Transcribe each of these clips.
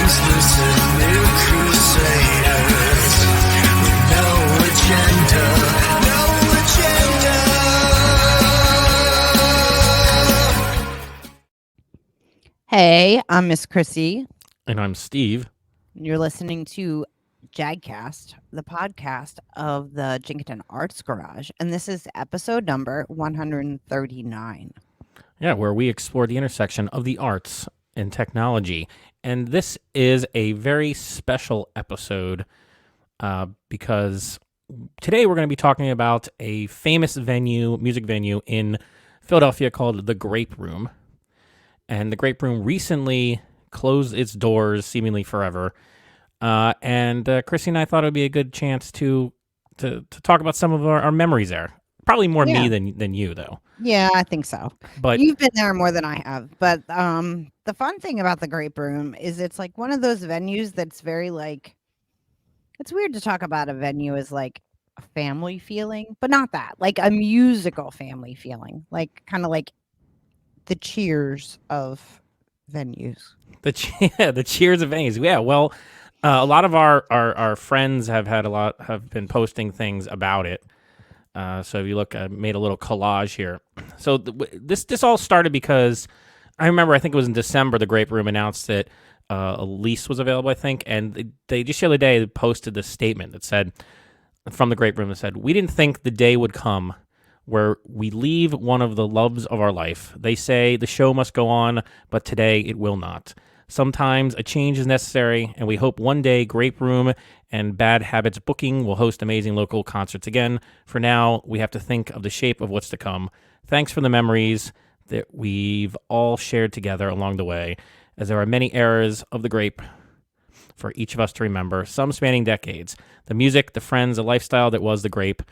translucent new crusaders with no agenda, no agenda. Hey, I'm Miss Chrissie. And I'm Steve. You're listening to JAGcast, the podcast of the Jenkinton Arts Garage, and this is episode number 139. Yeah, where we explore the intersection of the arts and technology. And this is a very special episode because today we're going to be talking about a famous music venue in Philadelphia called the Grape Room. And the Grape Room recently closed its doors seemingly forever. And Chrissy and I thought it would be a good chance to talk about some of our memories there. Probably more me than you, though. Yeah, I think so. But you've been there more than I have. But the fun thing about the Grape Room is it's like one of those venues that's very like, it's weird to talk about a venue as like a family feeling, but not that, like a musical family feeling, like kind of like the Cheers of venues. the Cheers of venues. Yeah, well, a lot of our friends have been posting things about it. So if you look, I made a little collage here. So this all started because I remember, I think it was in December, the Grape Room announced that a lease was available, I think, and they just the other day posted this statement that said, from the Grape Room, that said, "We didn't think the day would come where we leave one of the loves of our life. They say the show must go on, but today it will not. Sometimes a change is necessary, and we hope one day Grape Room and Bad Habits Booking will host amazing local concerts again. For now, we have to think of the shape of what's to come. Thanks for the memories that we've all shared together along the way, as there are many eras of the Grape for each of us to remember, some spanning decades. The music, the friends, the lifestyle that was the Grape.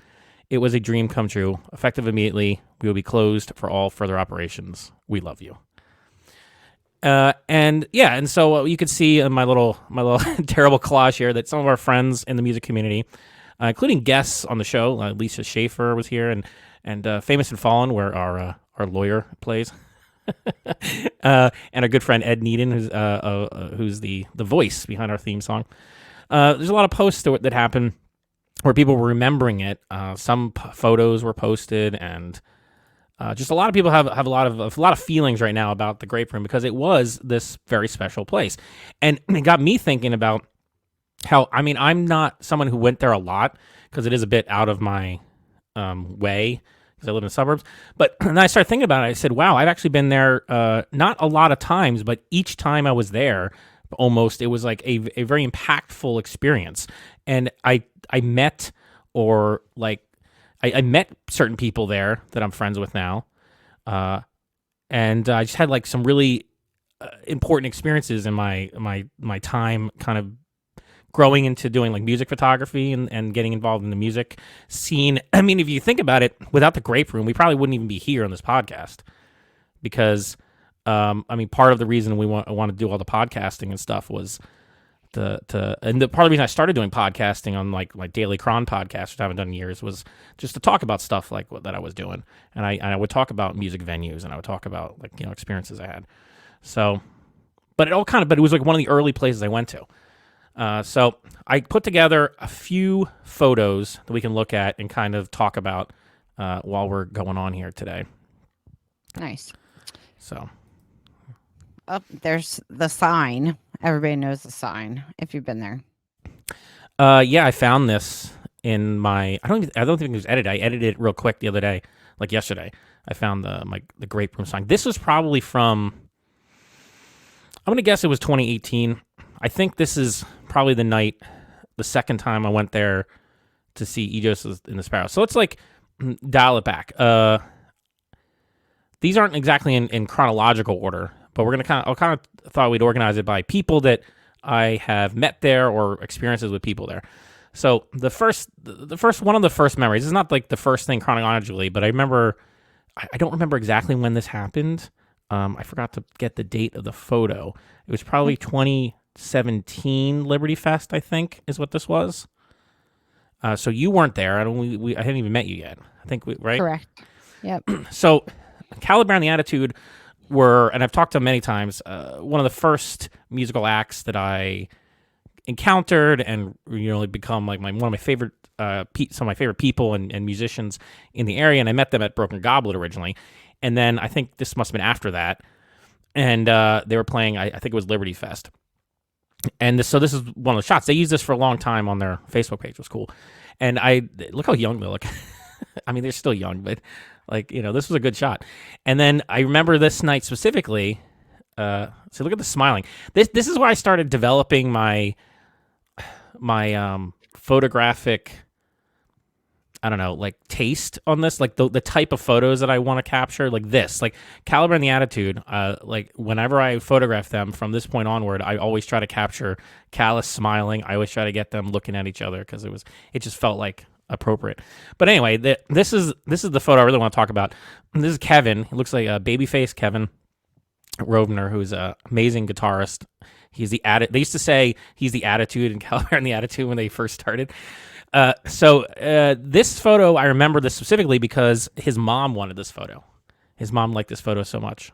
It was a dream come true. Effective immediately, we will be closed for all further operations. We love you." And so you could see in my little terrible collage here that some of our friends in the music community, including guests on the show, Lisa Schaefer was here, and Famous and Fallen, where our lawyer plays, and our good friend Ed Needon, who's the voice behind our theme song. There's a lot of posts that happened where people were remembering it. Some photos were posted, and just a lot of people have a lot of feelings right now about the Grape Room because it was this very special place, and it got me thinking about how, I mean, I'm not someone who went there a lot because it is a bit out of my way because I live in the suburbs. But then I started thinking about it. I said, "Wow, I've actually been there not a lot of times, but each time I was there, almost it was like a very impactful experience." And I met I met certain people there that I'm friends with now, and I just had like some really important experiences in my time, kind of growing into doing like music photography and getting involved in the music scene. I mean, if you think about it, without the Grape Room, we probably wouldn't even be here on this podcast because, I mean, part of the reason I want to do all the podcasting and stuff was and the part of the reason I started doing podcasting on like Daily Cron podcast, which I haven't done in years, was just to talk about stuff like that I was doing. And I would talk about music venues, and I would talk about like, you know, experiences I had. So, but it was like one of the early places I went to. So I put together a few photos that we can look at and kind of talk about while we're going on here today. Nice. So. Oh, there's the sign. Everybody knows the sign if you've been there. Yeah, I found this in my. I don't think it was edited. I edited it real quick the other day, like yesterday. I found the Grape Room sign. This was probably from. I'm gonna guess it was 2018. I think this is probably the second time I went there to see E.Joseph in the Sparrows. So it's like dial it back. These aren't exactly in chronological order. But we're gonna kind of thought we'd organize it by people that I have met there or experiences with people there. So the first one of the first memories. This is not like the first thing chronologically, but I remember. I don't remember exactly when this happened. I forgot to get the date of the photo. It was probably 2017 Liberty Fest, I think, is what this was. So you weren't there. I hadn't even met you yet. I think right. Correct. Yep. So Calla and the Attitude were, and I've talked to them many times, one of the first musical acts that I encountered and become like one of my favorite some of my favorite people and musicians in the area. And I met them at Broken Goblet originally, and then I think this must have been after that, and they were playing, I think it was Liberty Fest. And so this is one of the shots. They used this for a long time on their Facebook page. It was cool. And I look how young they look. I mean, they're still young, but this was a good shot. And then I remember this night specifically. So look at the smiling. This is where I started developing my photographic, I don't know, like taste on this, like the type of photos that I want to capture, like this, like Caliber and the Attitude. Like whenever I photograph them from this point onward, I always try to capture Calla smiling. I always try to get them looking at each other because it just felt like appropriate. But anyway, this is the photo I really want to talk about. This is Kevin. He looks like a babyface Kevin Rovner, who's an amazing guitarist. He's the They used to say he's the Attitude in Caliber and the Attitude when they first started. So this photo, I remember this specifically because his mom wanted this photo. His mom liked this photo so much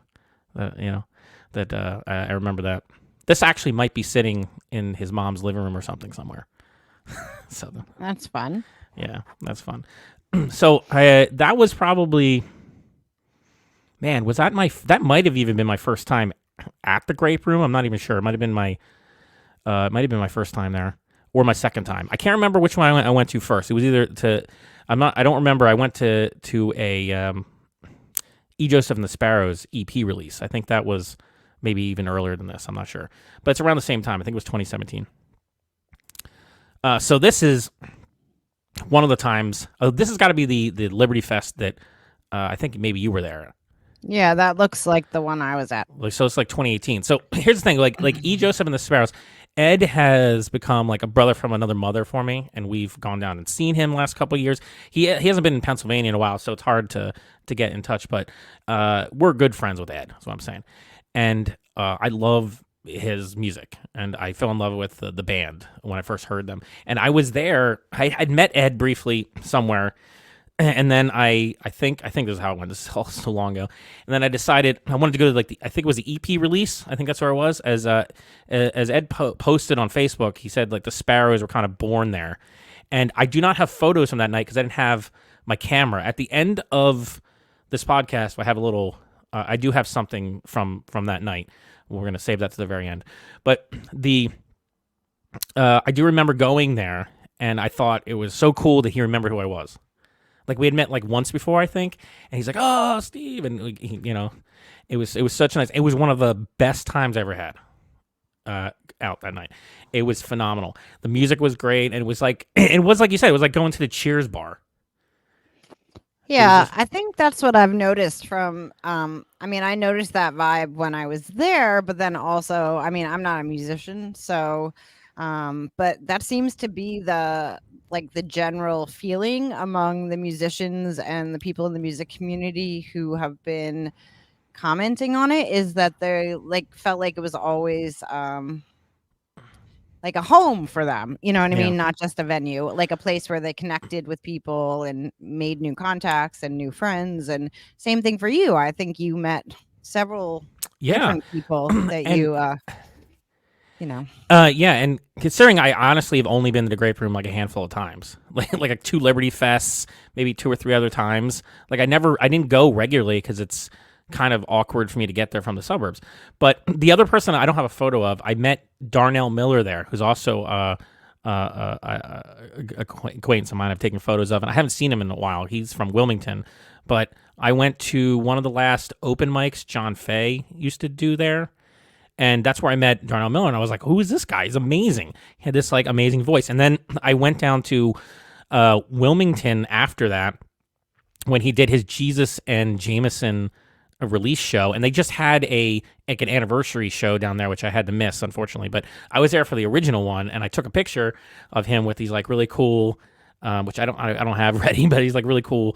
that I remember that. This actually might be sitting in his mom's living room or something somewhere. So That's fun. Yeah, that's fun. So that was probably, man, that might have even been my first time at the Grape Room. I'm not even sure. It might have been my first time there. Or my second time. I can't remember which one I went to first. It was either I don't remember. I went to a E.Joseph and the Sparrows EP release. I think that was maybe even earlier than this. I'm not sure. But it's around the same time. I think it was 2017. So this is one of the times. This has got to be the Liberty Fest that I think maybe you were there. Yeah, that looks like the one I was at. So it's like 2018. So here's the thing. Like E.Joseph and the Sparrows, Ed has become like a brother from another mother for me, and we've gone down and seen him last couple of years. He hasn't been in Pennsylvania in a while, so it's hard to get in touch, but we're good friends with Ed, is what I'm saying. And I love his music, and I fell in love with the band when I first heard them. And I was there. I'd met Ed briefly somewhere, and then I think this is how it went. This is all so long ago. And then I decided I wanted to go to I think it was the EP release. I think that's where it was. As Ed posted on Facebook, he said like the Sparrows were kind of born there. And I do not have photos from that night because I didn't have my camera. At the end of this podcast, I have a little. I do have something from that night. We're gonna save that to the very end. But I do remember going there, and I thought it was so cool that he remembered who I was. Like we had met like once before, I think, and he's like, "Oh, Steve," and it was such a nice. It was one of the best times I ever had out that night. It was phenomenal. The music was great, and it was like you said, it was like going to the Cheers bar. Yeah, I think that's what I've noticed from. I mean, I noticed that vibe when I was there, but then also, I mean, I'm not a musician, so, but that seems to be the general feeling among the musicians and the people in the music community who have been commenting on it, is that they felt like it was always like a home for them, you know what I mean? Not just a venue, like a place where they connected with people and made new contacts and new friends. And same thing for you. I think you met several different people that yeah, and considering I honestly have only been to the Grape Room like a handful of times, like 2 Liberty Fests, maybe 2 or 3 other times. Like I didn't go regularly because it's kind of awkward for me to get there from the suburbs. But the other person I don't have a photo of, I met Darnell Miller there, who's also acquaintance of mine I've taken photos of, and I haven't seen him in a while. He's from Wilmington, but I went to one of the last open mics John Faye used to do there, and that's where I met Darnell Miller, and I was like, who is this guy? He's amazing. He had this like amazing voice. And then I went down to Wilmington after that when he did his Jesus and Jameson release show, and they just had an anniversary show down there, which I had to miss, unfortunately. But I was there for the original one, and I took a picture of him with these like really cool, which I don't have ready, but he's like really cool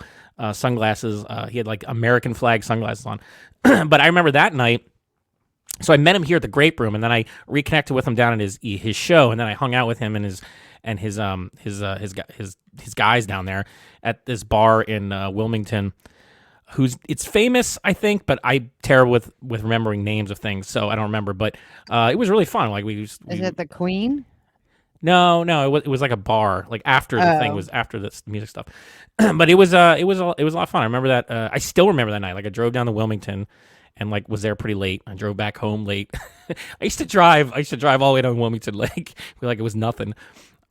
sunglasses. He had like American flag sunglasses on. But I remember that night. So I met him here at the Grape Room, and then I reconnected with him down at his show, and then I hung out with him and his guys down there at this bar in Wilmington. it's famous, I think, but I'm terrible with remembering names of things, so I don't remember. But it was really fun. Like Is it the Queen? no, it was like a bar, like after the thing Oh. was after this music stuff. But it was a lot of fun. I remember that. I still remember that night. Like I drove down to Wilmington, and like was there pretty late. I drove back home late. I used to drive all the way down Wilmington Lake. Like it was nothing.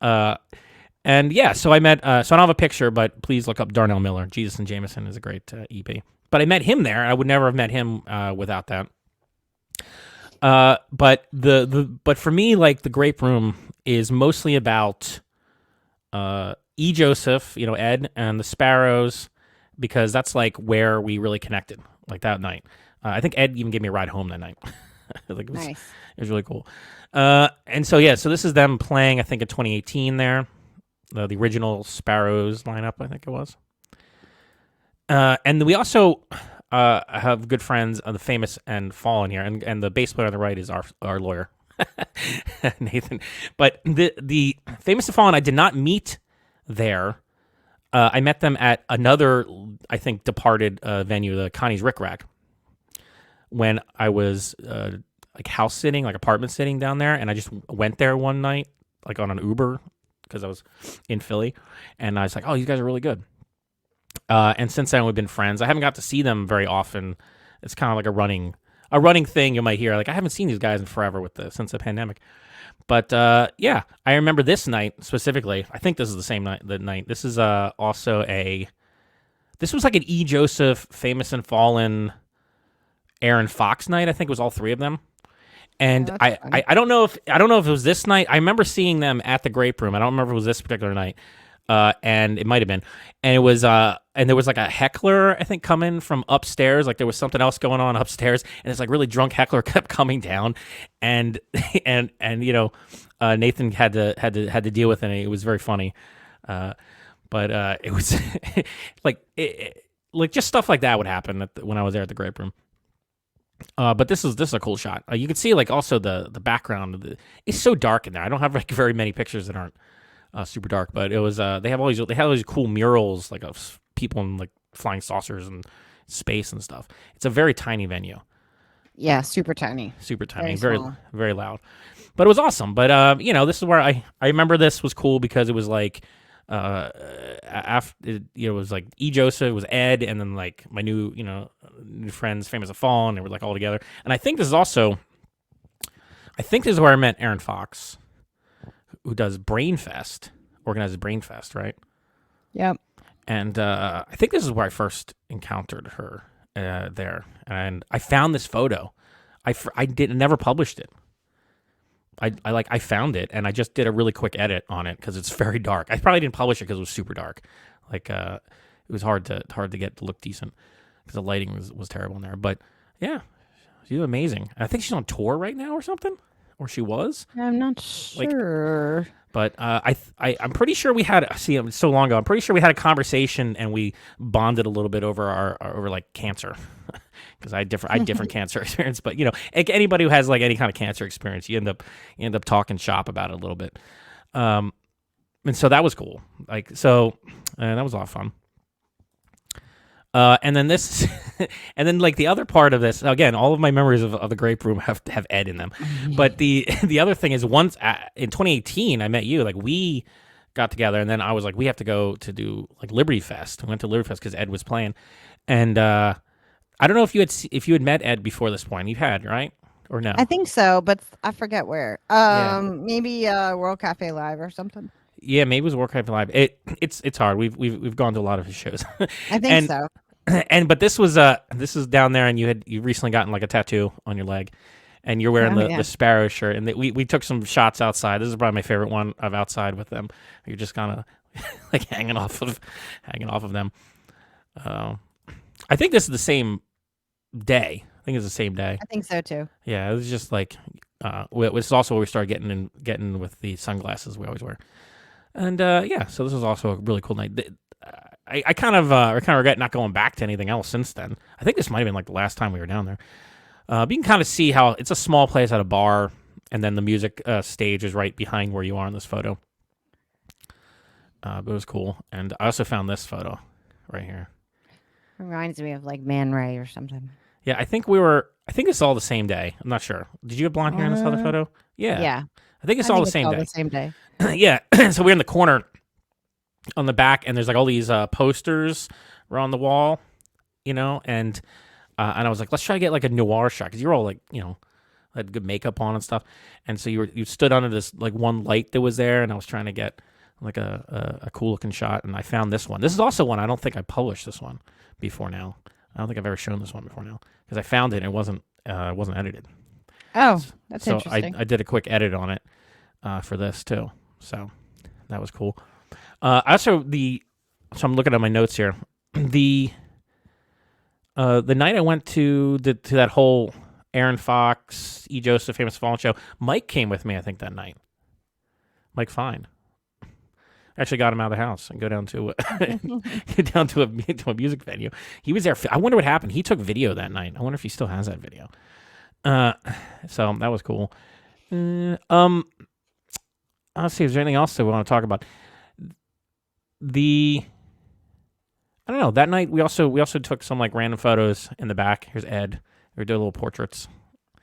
And yeah, so I met. So I don't have a picture, but please look up Darnell Miller. Jesus and Jameson is a great EP. But I met him there. I would never have met him without that. But for me, like the Grape Room is mostly about E.Joseph, Ed and the Sparrows, because that's like where we really connected, like that night. I think Ed even gave me a ride home that night. Like Nice. it was really cool. And so yeah, so this is them playing, I think in 2018 there, the original Sparrows lineup, I think it was. And we also have good friends of the Famous and Fallen here, and the bass player on the right is our lawyer, Nathan. But the Famous and Fallen I did not meet there. I met them at another, I think, departed venue, the Connie's Rick Rack, when I was like house sitting, like apartment sitting down there, and I just went there one night, like on an Uber, because I was in Philly, and I was like, oh, these guys are really good. And since then we've been friends. I haven't got to see them very often. It's kind of like a running thing you might hear. Like I haven't seen these guys in forever since the pandemic. But yeah, I remember this night specifically. I think this is the same night. This is also this was like an E.Joseph, Famous and Fallen, Erin Fox night. I think it was all three of them. And Oh, I don't know if it was this night. I remember seeing them at the Grape Room. I don't remember if it was this particular night. And it might have been, and it was, and there was like a heckler, I think, coming from upstairs. Like there was something else going on upstairs, and this like really drunk heckler kept coming down, and Nathan had to deal with it. And it was very funny, but it was like just stuff like that would happen when I was there at the Grape Room. But this is a cool shot. You can see like also the background. It's so dark in there. I don't have like very many pictures that aren't super dark, but it was they have all these cool murals like of people in like flying saucers and space and stuff. It's a very tiny venue. Yeah, super tiny. Very small. very loud, but it was awesome. But this is where I remember this was cool because it was like after it was like E.Joseph, it was Ed, and then like my new friends, Famous and Fallen, they were like all together. And I think this is where I met Erin Fox, who does organizes Brainfest, right? Yep. And I think this is where I first encountered her there. And I found this photo. I never published it. I found it, and I just did a really quick edit on it because it's very dark. I probably didn't publish it because it was super dark. Like it was hard to get to look decent because the lighting was terrible in there. But yeah, she's amazing. I think she's on tour right now or something. Or she was. I'm not sure. But I'm pretty sure we had. See, it was so long ago. I'm pretty sure we had a conversation and we bonded a little bit over over like cancer, because I had different cancer experience. But anybody who has like any kind of cancer experience, you end up talking shop about it a little bit. And so that was cool. Like so, that was a lot of fun. And then this, and then like the other part of this, again, all of my memories of the Grape Room have Ed in them. But the other thing is, once in 2018, I met you. Like we got together, and then I was like, we have to go to do like Liberty Fest. We went to Liberty Fest because Ed was playing, and I don't know if you had met Ed before this point. You had, right? Or no? I think so, but I forget where. Maybe World Cafe Live or something. Yeah, maybe it was Warcraft Live. It's hard. We've gone to a lot of his shows. I think so. But this was down there, and you recently gotten like a tattoo on your leg, and you're wearing the Sparrow shirt, and we took some shots outside. This is probably my favorite one of outside with them. You're just kind of like hanging off of them. I think this is the same day. I think it's the same day. I think so too. Yeah, it was just like this is also where we started getting with the sunglasses we always wear. And so this was also a really cool night. I kind of regret not going back to anything else since then. I think this might have been like the last time we were down there. But you can kind of see how it's a small place at a bar, and then the music stage is right behind where you are in this photo. But it was cool. And I also found this photo right here. Reminds me of like Man Ray or something. Yeah, I think it's all the same day. I'm not sure. Did you have blonde hair in this other photo? Yeah. Yeah. I think it's I all think the it's same all day. the same day. Yeah. So we're in the corner on the back, and there's like all these posters were on the wall, and I was like, let's try to get like a noir shot because you're all like, had good makeup on and stuff, and so you stood under this like one light that was there, and I was trying to get like a cool looking shot, and I found this one. This is also one I don't think I published this one before now. I don't think I've ever shown this one before now because I found it and it wasn't edited. Oh, that's so interesting. I did a quick edit on it for this too. So that was cool. So I'm looking at my notes here. The night I went to that whole Erin Fox, E.Joseph Famous Fallen show, Mike came with me, I think, that night. Mike Fine. Actually got him out of the house and go down to a music venue. He was there. I wonder what happened. He took video that night. I wonder if he still has that video. So that was cool. Let's see. Is there anything else that we want to talk about? I don't know. That night we also took some like random photos in the back. Here's Ed. We did little portraits.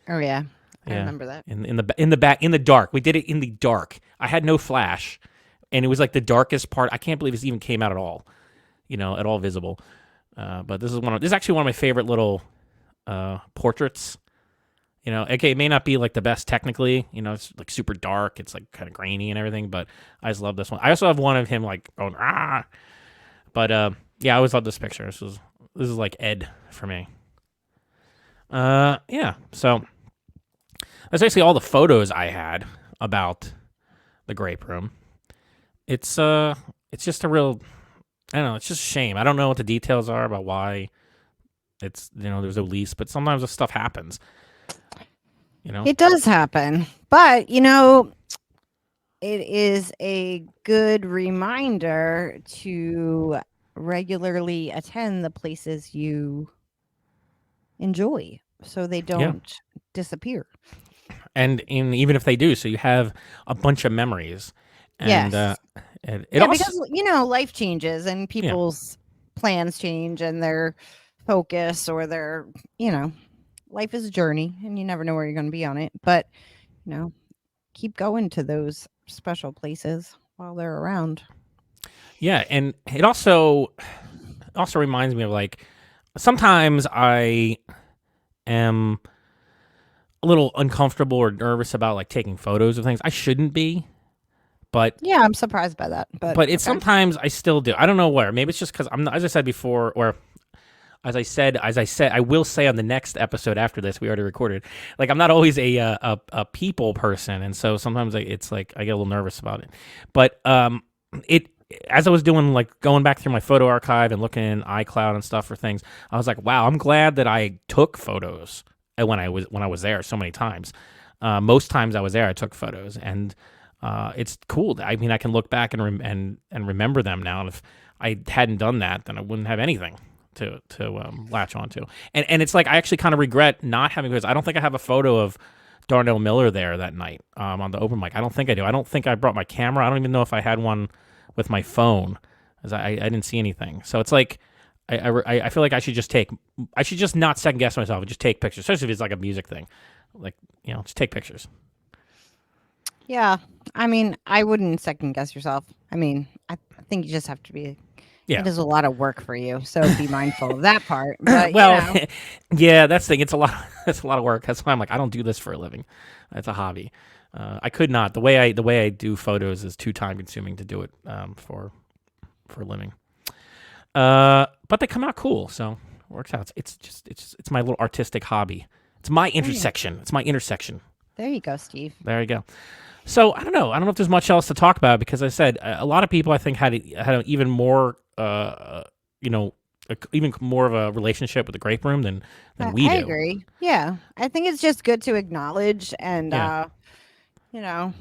Oh yeah, I remember that. In the back in the dark. We did it in the dark. I had no flash, and it was like the darkest part. I can't believe this even came out at all. At all visible. But this is actually one of my favorite little portraits. Okay, it may not be like the best technically. It's like super dark. It's like kind of grainy and everything. But I just love this one. I also have one of him like going ah. But yeah, I always love this picture. This is like Ed for me. Yeah. So that's basically all the photos I had about the Grape Room. It's just a real, I don't know. It's just a shame. I don't know what the details are about why it's there's a lease, but sometimes this stuff happens. It does happen, but it is a good reminder to regularly attend the places you enjoy so they don't disappear. And even if they do, so you have a bunch of memories. And, yes. Because life changes and people's plans change and their focus or their, life is a journey and you never know where you're going to be on it. But, keep going to those special places while they're around. Yeah, and it also reminds me of like sometimes I am a little uncomfortable or nervous about like taking photos of things. I shouldn't be, but yeah, I'm surprised by that. But it's sometimes I still do. I don't know where. Maybe it's just because I'm not, as I said before, or as I said, I will say on the next episode after this, we already recorded. Like I'm not always a people person, and so sometimes it's like I get a little nervous about it. But as I was doing like going back through my photo archive and looking in iCloud and stuff for things, I was like, wow, I'm glad that I took photos when I was there so many times. Most times I was there, I took photos, and it's cool. I mean, I can look back and remember them now. And if I hadn't done that, then I wouldn't have anything to latch onto. And it's like I actually kind of regret not having photos. I don't think I have a photo of Darnell Miller there that night on the open mic. I don't think I do. I don't think I brought my camera. I don't even know if I had one with my phone, as I didn't see anything. So it's like I feel like I should just not second guess myself and just take pictures, especially if it's like a music thing. Like, just take pictures. Yeah. I mean, I wouldn't second guess yourself. I mean, I think you just have to be. Yeah. It is a lot of work for you, so be mindful of that part. But, well, yeah, that's the thing. It's a lot. It's a lot of work. That's why I'm like, I don't do this for a living. It's a hobby. I could not. The way I do photos is too time consuming to do it for a living. But they come out cool, so it works out. It's my little artistic hobby. It's my intersection. It's my intersection. There you go, Steve. There you go. So I don't know if there's much else to talk about because I said a lot of people I think had an even more even more of a relationship with the Grape Room than we do. I agree. Yeah, I think it's just good to acknowledge, and there are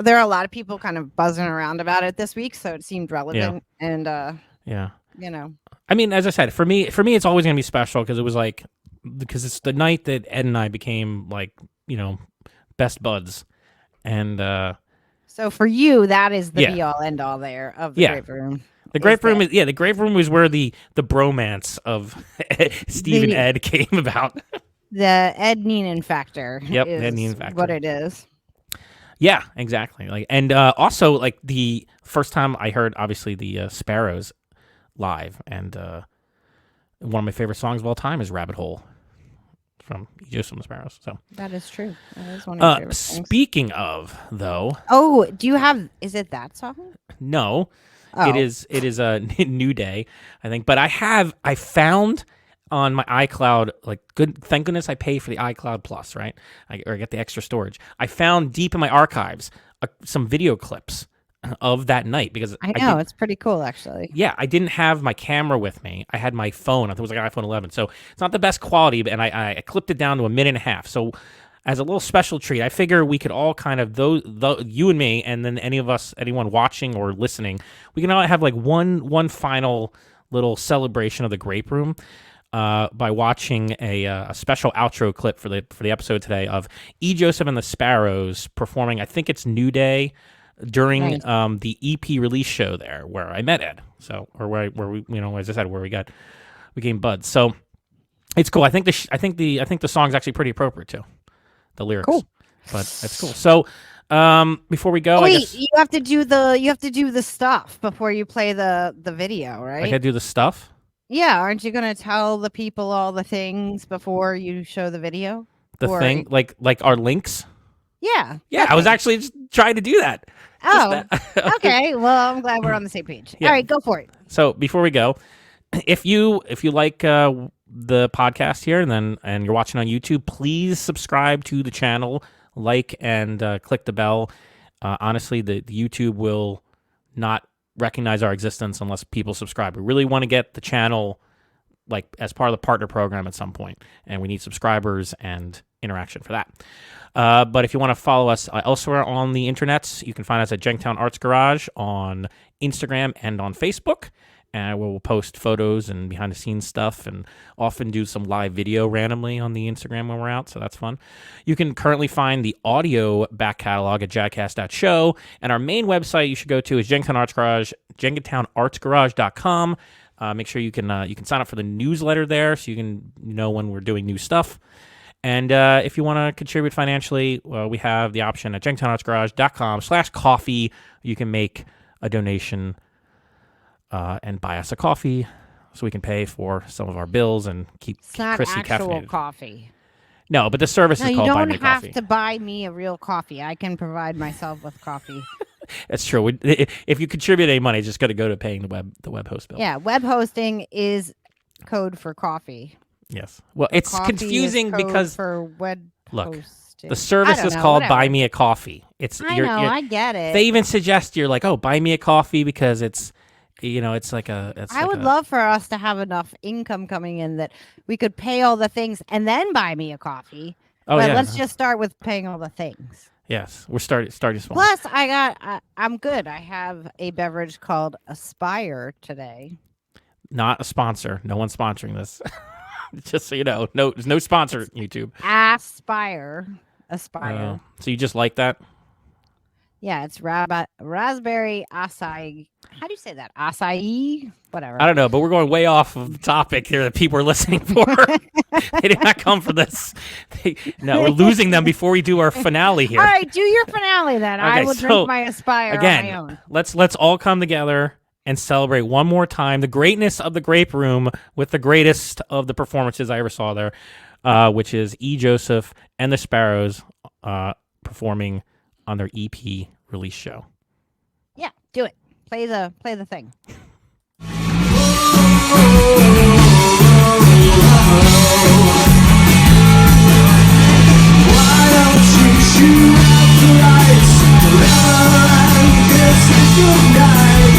a lot of people kind of buzzing around about it this week, so it seemed relevant. And I mean, as I said, for me, it's always gonna be special because it's the night that Ed and I became like best buds. And so for you, that is the be all end all there of the Grape Room. The Grape Room the Grape Room is where the bromance of Steve and Ed came about. The Ed Neenan factor. Yep, is Ed Neenan factor. What it is. Yeah, exactly. Like, and also like the first time I heard obviously the Sparrows live, and one of my favorite songs of all time is "Rabbit Hole" from E.Joseph and the Sparrows. So that is true. That is one of my favorite songs. Speaking of, though, do you have? Is it that song? No, Oh. it is a New Day, I think. But I found on my iCloud, like, thank goodness I pay for the iCloud Plus, right? Or I get the extra storage. I found deep in my archives some video clips of that night, because I know it's pretty cool, actually. Yeah, I didn't have my camera with me. I had my phone. I think it was like an iPhone 11, so it's not the best quality. And I clipped it down to a minute and a half. So as a little special treat, I figure we could all kind of you and me, and then anyone watching or listening, we can all have like one final little celebration of the Grape Room. By watching a special outro clip for the episode today of E.Joseph and the Sparrows performing, I think it's New Day, during the EP release show there, where I met Ed. So, or where we, as I said, where we became buds. So it's cool. I think the song's actually pretty appropriate too, the lyrics. Cool. But it's cool. So before we go, wait, I guess, you have to do the stuff before you play the video, right? I gotta do the stuff. Yeah, aren't you going to tell the people all the things before you show the video? Thing, like our links? Yeah. Yeah, okay. I was actually just trying to do that. Oh, okay. Well, I'm glad we're on the same page. Yeah. All right, go for it. So before we go, if you like the podcast here and you're watching on YouTube, please subscribe to the channel, like, and click the bell. Honestly, the YouTube will not recognize our existence unless people subscribe. We really want to get the channel like as part of the partner program at some point, and we need subscribers and interaction for that. But if you want to follow us elsewhere on the internets, you can find us at Jenkintown Arts Garage on Instagram and on Facebook, and we'll post photos and behind the scenes stuff, and often do some live video randomly on the Instagram when we're out, so that's fun. You can currently find the audio back catalog at jagcast.show, and our main website you should go to is JenkintownArtsGarage.com. Make sure you can sign up for the newsletter there, so you can know when we're doing new stuff. And if you want to contribute financially, we have the option at JenkintownArtsGarage.com/coffee. You can make a donation and buy us a coffee so we can pay for some of our bills and keep Chrissy caffeinated. It's not actual coffee. No, but the service is called Buy Me a Coffee. You don't have to buy me a real coffee. I can provide myself with coffee. That's true. If you contribute any money, it's just going to go to paying the web host bill. Yeah, web hosting is code for coffee. Yes. Well, it's confusing because for web hosting. The service is called Buy Me a Coffee. I get it. They even suggest you're like, oh, buy me a coffee because it's like a. I would love for us to have enough income coming in that we could pay all the things and then buy me a coffee. Oh, but yeah. let's just start with paying all the things. Yes, we're starting small. Plus, I'm good. I have a beverage called Aspire today. Not a sponsor. No one's sponsoring this. Just so you know, there's no sponsor YouTube. Aspire. So you just like that? Yeah, it's raspberry acai. How do you say that? Acai? Whatever. I don't know, but we're going way off of the topic here that people are listening for. They did not come for this. We're losing them before we do our finale here. All right, do your finale then. Okay, I will drink my Aspire on my own. Let's all come together and celebrate one more time the greatness of the Grape Room with the greatest of the performances I ever saw there, which is E.Joseph and the Sparrows performing on their EP release show. Yeah, do it. Play the thing. Why don't you shoot out the lights forever and kiss me goodnight?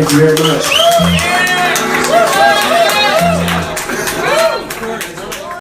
Thank you very much.